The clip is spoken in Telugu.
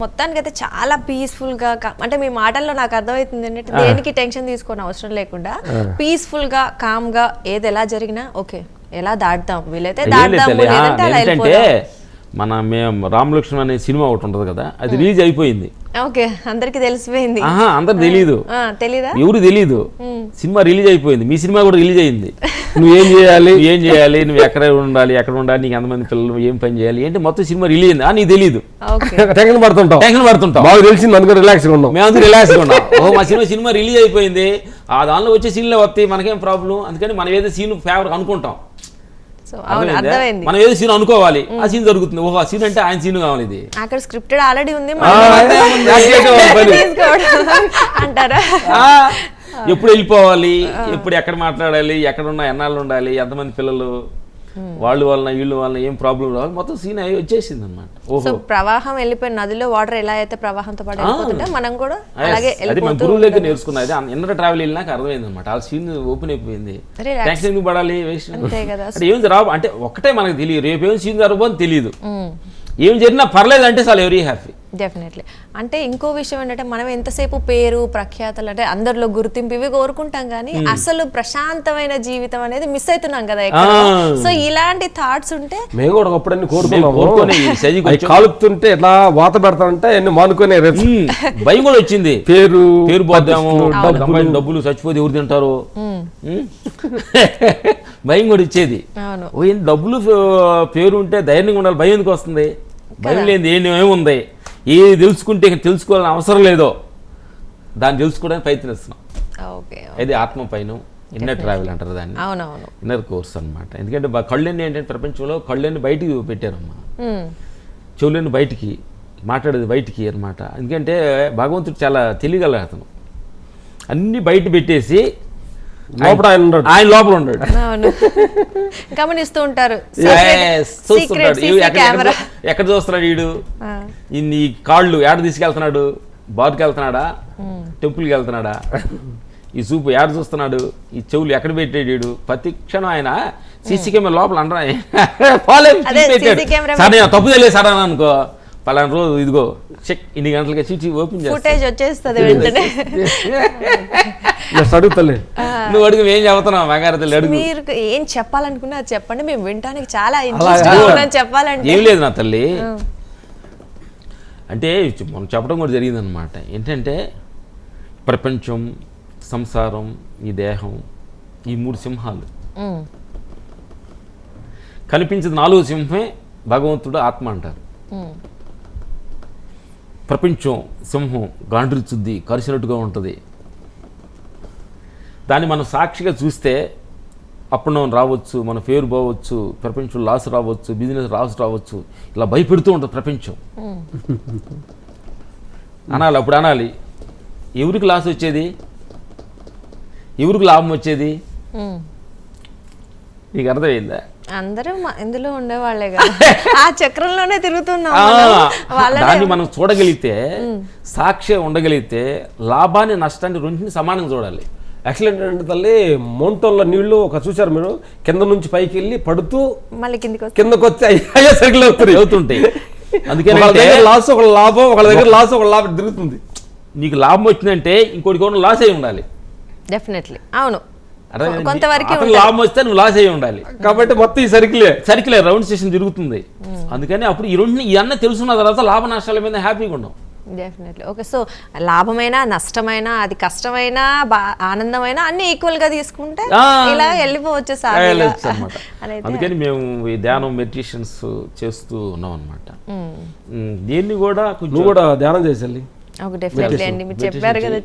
మొత్తానికైతే చాలా పీస్ఫుల్గా అంటే మీ మాటల్లో నాకు అర్థమవుతుంది ఏంటంటే దేనికి టెన్షన్ తీసుకోని అవసరం లేకుండా పీస్ఫుల్గా కామ్గా ఏది ఎలా జరిగినా ఓకే ఎలా దాటుదాం వీలైతే దాటుదాం లేదంటే అలా వెళ్ళిపోదాం. మేము రామలక్ష్మణ్ అనే సినిమా ఒకటి ఉంటుంది కదా, అది రిలీజ్ అయిపోయింది. ఓకే, అందరికి తెలిసిపోయింది. అందరు తెలీదు, ఎవరు తెలీదు. సినిమా రిలీజ్ అయిపోయింది, మీ సినిమా కూడా రిలీజ్ అయింది. నువ్వేం చేయాలి, నువ్వు ఎక్కడ ఉండాలి, నీకు ఎంతమంది పిల్లలు, ఏం పని చేయాలి ఏంటి, మొత్తం సినిమా రిలీజ్ అయింది. నీకు తెలీదు, టెన్షన్ పడుతుంటాం. బాగా తెలిసింది అనుకో, రిలాక్స్గా ఉన్నాం. మేము రిలాక్స్గా ఉన్నాం. మా సినిమా రిలీజ్ అయిపోయింది, ఆ దానిలో వచ్చే సీన్లే వస్తాయి, మనకేం ప్రాబ్లం. అందుకని మనం ఏదో సీన్ ఫేవర్ అనుకుంటాం. మనం ఏదో సీన్ అనుకోవాలి, ఆ సీన్ జరుగుతుంది. ఓహో, ఆ సీన్ అంటే ఆయన సీన్ కావాలి, ఇది అక్కడ స్క్రిప్టెడ్ ఆల్రెడీ ఉంది అంటారా. ఎప్పుడు వెళ్ళిపోవాలి, ఎప్పుడు ఎక్కడ మాట్లాడాలి, ఎక్కడ ఉన్నా, ఎన్నాళ్ళు ఉండాలి, ఎంతమంది పిల్లలు, వాళ్ళు వలన వీళ్ళు వలన ఏం ప్రాబ్లం రావాలి, మొత్తం సీన్ అయ్యి వచ్చేసింది అనమాట. ఓహో, ప్రవాహం వెళ్ళిపోయిన నదిలో వాటర్ ఎలా అయితే ప్రవాహంతో పాటు వెళ్ళిపోతుంటే మనం కూడా అలాగే అది మన గురువుల దగ్గర నేర్చుకున్నది. ఇన్నర్ ట్రావెల్ వెళ్ళినాక అర్థమైంది అనమాట. ఆ సీన్ ఓపెన్ అయిపోయింది. టెన్షన్ ఎందుకు పడాలి, ఏం రావు అంటే ఒక్కటే మనకు తెలియదు, రేపు ఏం సీన్ జరగబోని తెలియదు. ఏం జరిగినా పర్లేదు అంటే చాలా వెరీ హ్యాపీ. డెఫినెట్లీ. అంటే ఇంకో విషయం ఏంటంటే మనం ఎంతసేపు పేరు ప్రఖ్యాతలు అంటే అందరిలో గుర్తింపు ఇవి కోరుకుంటాం కానీ అసలు ప్రశాంతమైన జీవితం అనేది మిస్ అవుతున్నాం కదా. సో ఇలాంటి థాట్స్ ఉంటే మేము కూడా ఒకప్పుడు కాలుతుంటే ఎట్లా వాత పెడతామంటే ఎన్ని మానుకునే భయం కూడా వచ్చింది. పేరు పోద్దాము, డబ్బులు చచ్చిపోతే ఎవరు తింటారు, భయం కూడా ఇచ్చేది. డబ్బులు పేరు ఉంటే ధైర్యంగా ఉండాలి, భయం ఎందుకు వస్తుంది? భయం లేని ఏముంది, ఏది తెలుసుకుంటే తెలుసుకోవాలని అవసరం లేదో దాన్ని తెలుసుకోవడానికి ప్రయత్నిస్తున్నాం. అది ఆత్మ పైన ఇన్నర్ ట్రావెల్ అంటారు దాన్ని, ఇన్నర్ కోర్స్ అనమాట. ఎందుకంటే కళ్ళన్నీ ఏంటంటే ప్రపంచంలో కళ్ళన్నీ బయటికి పెట్టారమ్మా, చెవులన్నీ బయటికి, మాట్లాడేది బయటికి అనమాట. ఎందుకంటే భగవంతుడు చాలా తెలియగల అతను, అన్ని బయట పెట్టేసి ఆయన లోపల ఉన్నాడు, గమనిస్తూ ఉంటారు, ఎక్కడ చూస్తున్నాడు వీడు, ఈ కాళ్ళు ఏడ తీసుకెళ్తున్నాడు, బార్కి వెళ్తున్నాడా, టెంపుల్కి వెళ్తున్నాడా, ఈ చూపు ఏడ చూస్తున్నాడు, ఈ చెవులు ఎక్కడ పెట్టాడు వీడు, ప్రతి క్షణం ఆయన సీసీ కెమెరా లోపల అంటారా తప్పు తెలియదు సార్ అని అనుకో, పలానా రోజు ఇదిగో చెక్ ఇన్ని గంటలకి చీటీ ఓపెన్ చేస్తుంది వెంటనే. నువ్వు అడుగు ఏం చెబుతున్నావు బంగారతల్లి, అడుగు. మీరు ఏం చెప్పాలనుకున్నా అది చెప్పండి, మేము వినడానికి చాలా ఇంట్రెస్ట్. చెప్పాలంటే ఏం లేదు నా తల్లి, అంటే మనం చెప్పడం కూడా జరిగింది అనమాట. ఏంటంటే ప్రపంచం, సంసారం, ఈ దేహం, ఈ 3 సింహాలు కనిపించేది 4వ సింహమే భగవంతుడు ఆత్మ అంటారు. ప్రపంచం సింహం గాండ్రిచుద్ది, కరిసినట్టుగా ఉంటుంది. దాన్ని మనం సాక్షిగా చూస్తే అప్పుడు రావచ్చు, మన పేరు పోవచ్చు, ప్రపంచం లాస్ రావచ్చు, బిజినెస్ రావచ్చు, ఇలా భయపెడుతూ ఉంటుంది ప్రపంచం. అనాలి, అప్పుడు అనాలి, ఎవరికి లాస్ వచ్చేది, ఎవరికి లాభం వచ్చేది, నీకు అర్థమైందా? అందరూ ఇందులో ఉండేవాళ్లే కదా, ఆ చక్రంలోనే తిరుగుతున్నాం. దాన్ని మనం చూడగలిగితే, సాక్షి ఉండగలిగితే, లాభాన్ని నష్టాన్ని రెండింటిని సమానంగా చూడాలి. యాక్చువల్ ఏంటంటే తల్లి, మౌంటైన్లో నీళ్లు ఒక చూసారు మీరు, కింద నుంచి పైకి వెళ్ళి పడుతూ మళ్ళీ కిందకి వచ్చి అయ్యే సర్కిల్ అవుతుంటాయి. అందుకని లాస్ ఒక లాభం, ఒక దగ్గర లాస్ ఒక లాభం తిరుగుతుంది. నీకు లాభం వచ్చిందంటే ఇంకోటి కూడా లాస్ అయి ఉండాలి. డెఫినెట్లీ, అవును, కొంతవరకు లాభం వస్తే నువ్వు లాస్ అయ్యి ఉండాలి. కాబట్టి మొత్తం ఈ సర్కిలే రౌండ్ స్టేషన్ తిరుగుతుంది. అందుకని అప్పుడు ఈ రెండు ఇవన్నీ తెలుసుకున్న తర్వాత లాభ నష్టాల మీద హ్యాపీగా ఉన్నాం. డెఫినెట్లీ. ఓకే, సో లాభమైనా నష్టమైనా, అది కష్టమైనా ఆనందమైనా అన్ని ఈక్వల్ గా తీసుకుంటే ఇలా వెళ్ళిపోవచ్చు అనమాట. అందుకని మేము ఈ ధ్యానం, మెడిటేషన్స్ చేస్తూ ఉన్నాం అనమాట. దీన్ని కూడా నువ్వు కూడా ధ్యానం చేసేయాలి. డెఫినెట్లీ అండి, మీరు చెప్పారు కదా.